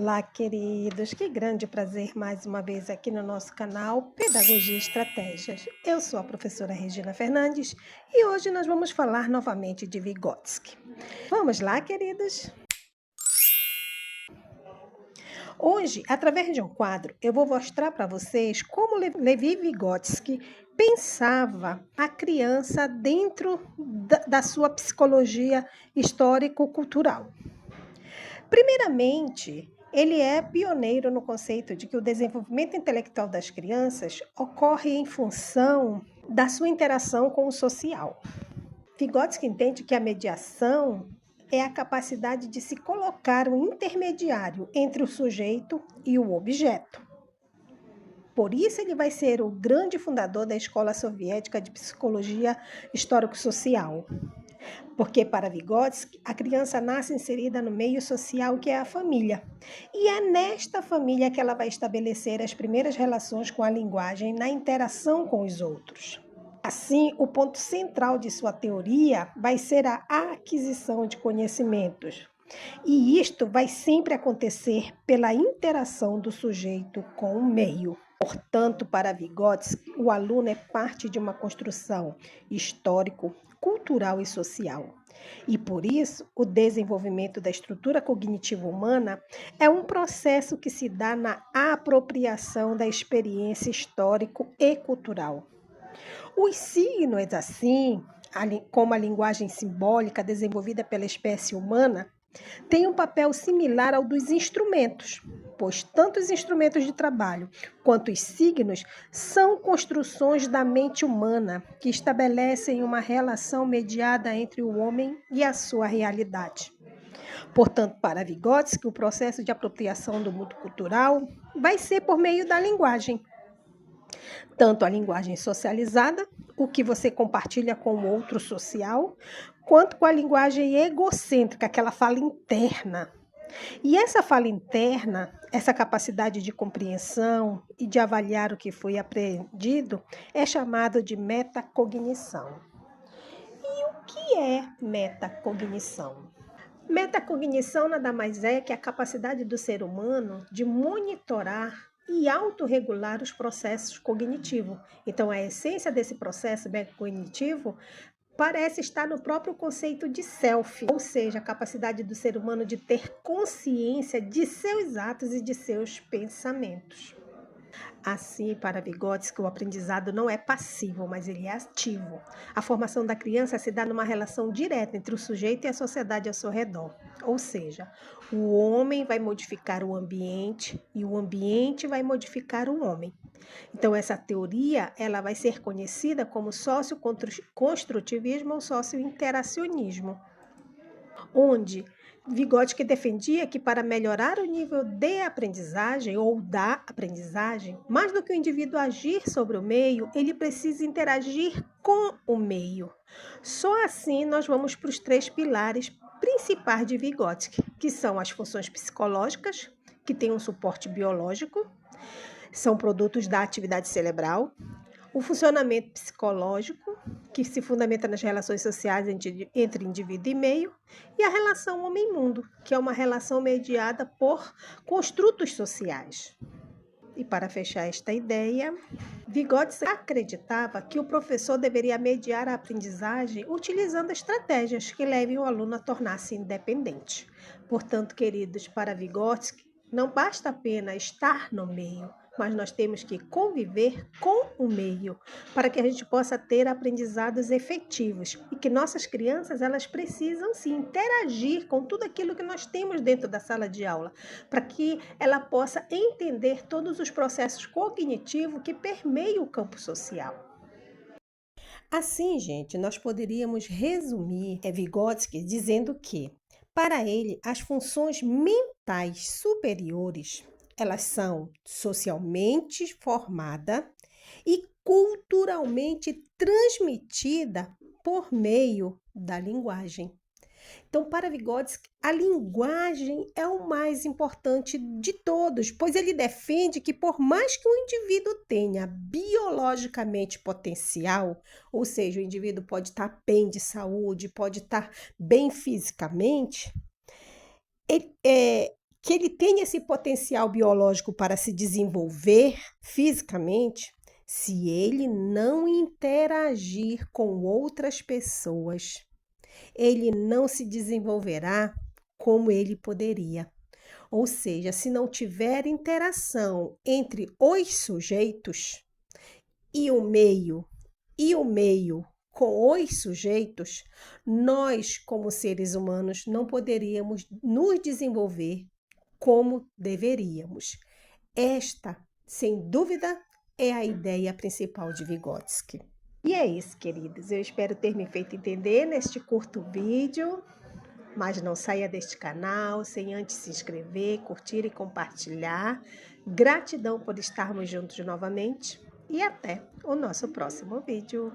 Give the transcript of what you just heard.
Olá, queridos! Que grande prazer mais uma vez aqui no nosso canal Pedagogia e Estratégias. Eu sou a professora Regina Fernandes e hoje nós vamos falar novamente de Vygotsky. Vamos lá, queridos? Hoje, através de um quadro, eu vou mostrar para vocês como Levi Vygotsky pensava a criança dentro da sua psicologia histórico-cultural. Primeiramente, ele é pioneiro no conceito de que o desenvolvimento intelectual das crianças ocorre em função da sua interação com o social. Vygotsky entende que a mediação é a capacidade de se colocar um intermediário entre o sujeito e o objeto. Por isso, ele vai ser o grande fundador da Escola Soviética de Psicologia Histórico-Social. Porque, para Vygotsky, a criança nasce inserida no meio social que é a família. E é nesta família que ela vai estabelecer as primeiras relações com a linguagem na interação com os outros. Assim, o ponto central de sua teoria vai ser a aquisição de conhecimentos. E isto vai sempre acontecer pela interação do sujeito com o meio. Portanto, para Vygotsky, o aluno é parte de uma construção histórico, cultural e social. E por isso, o desenvolvimento da estrutura cognitiva humana é um processo que se dá na apropriação da experiência histórico e cultural. Os signos, assim, como a linguagem simbólica desenvolvida pela espécie humana, tem um papel similar ao dos instrumentos, pois tanto os instrumentos de trabalho quanto os signos são construções da mente humana que estabelecem uma relação mediada entre o homem e a sua realidade. Portanto, para Vygotsky, o processo de apropriação do mundo cultural vai ser por meio da linguagem. Tanto a linguagem socializada, o que você compartilha com o outro social, quanto com a linguagem egocêntrica, aquela fala interna. E essa fala interna, essa capacidade de compreensão e de avaliar o que foi aprendido, é chamada de metacognição. E o que é metacognição? Metacognição nada mais é que a capacidade do ser humano de monitorar e autorregular os processos cognitivos. Então, a essência desse processo cognitivo parece estar no próprio conceito de self, ou seja, a capacidade do ser humano de ter consciência de seus atos e de seus pensamentos. Assim, para Vygotsky, o aprendizado não é passivo, mas ele é ativo. A formação da criança se dá numa relação direta entre o sujeito e a sociedade ao seu redor. Ou seja, o homem vai modificar o ambiente e o ambiente vai modificar o homem. Então, essa teoria ela vai ser conhecida como socioconstrutivismo ou sociointeracionismo, onde Vygotsky defendia que para melhorar o nível de aprendizagem ou da aprendizagem, mais do que o indivíduo agir sobre o meio, ele precisa interagir com o meio. Só assim nós vamos para os 3 pilares principais de Vygotsky, que são as funções psicológicas, que têm um suporte biológico, são produtos da atividade cerebral, o funcionamento psicológico, que se fundamenta nas relações sociais entre indivíduo e meio, e a relação homem-mundo, que é uma relação mediada por construtos sociais. E para fechar esta ideia, Vygotsky acreditava que o professor deveria mediar a aprendizagem utilizando estratégias que levem o aluno a tornar-se independente. Portanto, queridos, para Vygotsky, não basta apenas estar no meio, mas nós temos que conviver com o meio para que a gente possa ter aprendizados efetivos e que nossas crianças elas precisam sim interagir com tudo aquilo que nós temos dentro da sala de aula, para que ela possa entender todos os processos cognitivos que permeiam o campo social. Assim, gente, nós poderíamos resumir Vygotsky dizendo que, para ele, as funções mentais superiores, elas são socialmente formada e culturalmente transmitida por meio da linguagem. Então, para Vygotsky, a linguagem é o mais importante de todos, pois ele defende que por mais que o indivíduo tenha biologicamente potencial, ou seja, o indivíduo pode estar bem de saúde, pode estar bem fisicamente, que ele tem esse potencial biológico para se desenvolver fisicamente se ele não interagir com outras pessoas. Ele não se desenvolverá como ele poderia. Ou seja, se não tiver interação entre os sujeitos e o meio com os sujeitos, nós, como seres humanos, não poderíamos nos desenvolver como deveríamos. Esta, sem dúvida, é a ideia principal de Vygotsky. E é isso, queridos. Eu espero ter me feito entender neste curto vídeo, mas não saia deste canal sem antes se inscrever, curtir e compartilhar. Gratidão por estarmos juntos novamente e até o nosso próximo vídeo.